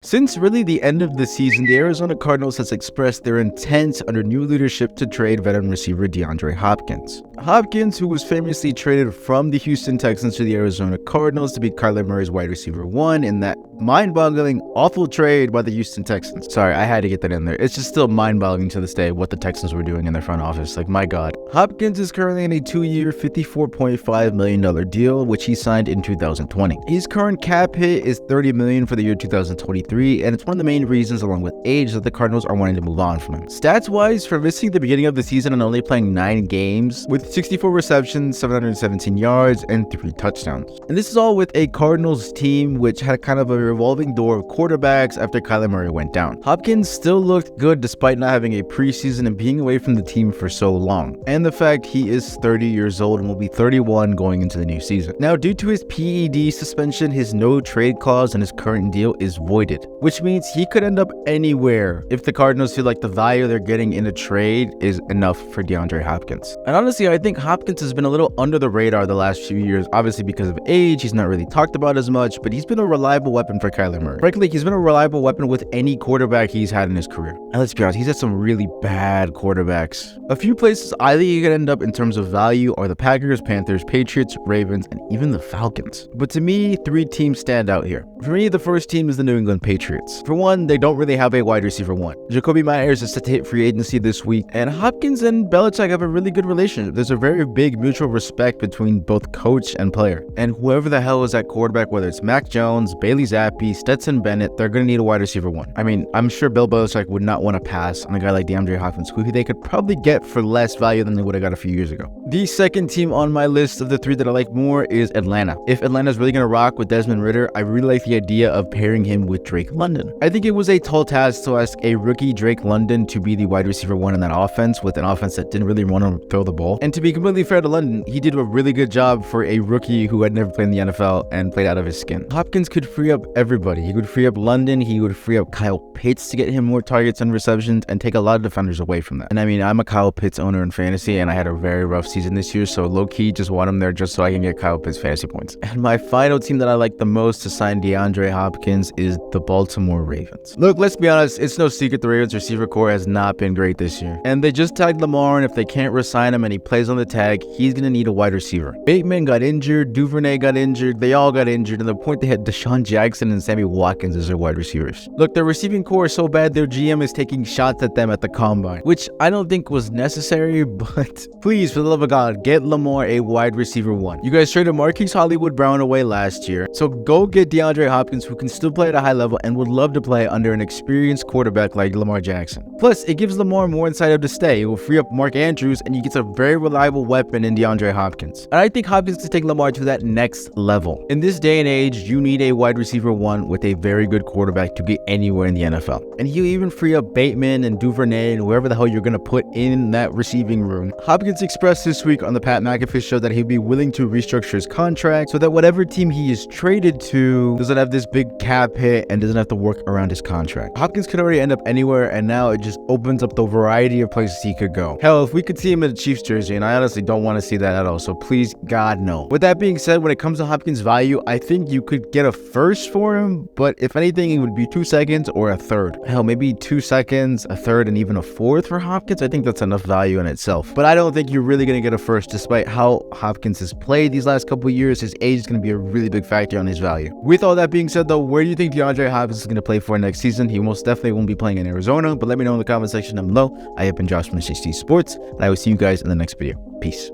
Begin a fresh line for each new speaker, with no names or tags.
Since really the end of the season, the Arizona Cardinals has expressed their intent under new leadership to trade veteran receiver Deandre Hopkins. Hopkins, who was famously traded from the Houston Texans to the Arizona Cardinals to be Kyler Murray's wide receiver one in that mind-boggling, awful trade by the Houston Texans. Sorry, I had to get that in there. It's just still mind-boggling to this day what the Texans were doing in their front office. Like, my God. Hopkins is currently in a 2-year, $54.5 million deal, which he signed in 2020. His current cap hit is $30 million for the year 2023, and it's one of the main reasons, along with age, that the Cardinals are wanting to move on from him. Stats-wise, for missing the beginning of the season and only playing 9 games, with 64 receptions, 717 yards, and 3 touchdowns. And this is all with a Cardinals team which had kind of a revolving door of quarterbacks after Kyler Murray went down. Hopkins still looked good despite not having a preseason and being away from the team for so long, and the fact he is 30 years old and will be 31 going into the new season. Now, due to his PED suspension, his no trade clause in his current deal is voided, which means he could end up anywhere if the Cardinals feel like the value they're getting in a trade is enough for DeAndre Hopkins. And honestly, I think Hopkins has been a little under the radar the last few years, obviously because of age. He's not really talked about as much, but he's been a reliable weapon for Kyler Murray. Frankly, he's been a reliable weapon with any quarterback he's had in his career. And let's be honest, he's had some really bad quarterbacks. A few places I think he could end up in terms of value are the Packers, Panthers, Patriots, Ravens, and even the Falcons. But to me, 3 teams stand out here. For me, the first team is the New England Patriots. For one, they don't really have a wide receiver one. Jacoby Myers is set to hit free agency this week, and Hopkins and Belichick have a really good relationship. There's a very big mutual respect between both coach and player. And whoever the hell is at quarterback, whether it's Mac Jones, Bailey Zappi, Stetson Bennett, they're going to need a wide receiver one. I mean, I'm sure Bill Belichick would not want to pass on a guy like DeAndre Hopkins, who they could probably get for less value than they would have got a few years ago. The second team on my list of the 3 that I like more is Atlanta. If Atlanta's really going to rock with Desmond Ridder, I really like the idea of pairing him with Drake London. I think it was a tall task to ask a rookie Drake London to be the wide receiver one in that offense, with an offense that didn't really want to throw the ball. And to be completely fair to London, he did a really good job for a rookie who had never played in the NFL and played out of his skin. Hopkins could free up everybody. He could free up London, he would free up Kyle Pitts to get him more targets and receptions and take a lot of defenders away from that. And I mean, I'm a Kyle Pitts owner in fantasy, and I had a very rough season this year, so low-key just want him there just so I can get Kyle Pitts fantasy points. And my final team that I like the most to sign DeAndre Hopkins is the Baltimore Ravens. Look, let's be honest, it's no secret the Ravens receiver core has not been great this year. And they just tagged Lamar, and if they can't re-sign him and he plays on the tag, he's going to need a wide receiver. Bateman got injured, Duvernay got injured, they all got injured, and the point they had Deshaun Jackson and Sammy Watkins as their wide receivers. Look, their receiving core is so bad, their GM is taking shots at them at the combine, which I don't think was necessary, but please, for the love of God, get Lamar a wide receiver one. You guys traded Marquise Hollywood Brown away last year, so go get DeAndre Hopkins, who can still play at a high level and would love to play under an experienced quarterback like Lamar Jackson. Plus, it gives Lamar more incentive to stay. It will free up Mark Andrews, and you get a very reliable weapon in DeAndre Hopkins. And I think Hopkins can take Lamar to that next level. In this day and age, you need a wide receiver one with a very good quarterback to get anywhere in the NFL. And he'll even free up Bateman and Duvernay and whoever the hell you're going to put in that receiving room. Hopkins expressed this week on the Pat McAfee show that he'd be willing to restructure his contract so that whatever team he is traded to doesn't have this big cap hit and doesn't have to work around his contract. Hopkins could already end up anywhere, and now it just opens up the variety of places he could go. Hell, if we could see him in a Chiefs jersey, and I honestly don't want to see that at all, so please, God, no. With that being said, when it comes to Hopkins' value, I think you could get a first for him, but if anything, it would be 2 seconds or a third. Hell, maybe 2 seconds, a third, and even a fourth for Hopkins. I think that's enough value in itself. But I don't think you're really going to get a first, despite how Hopkins has played these last couple of years. His age is going to be a really big factor on his value. With all that being said, though, where do you think DeAndre Hopkins is going to play for next season? He most definitely won't be playing in Arizona, but let me know in the comment section down below. I have been Josh from S.H.T Sports, and I will see you guys in the next video. Peace.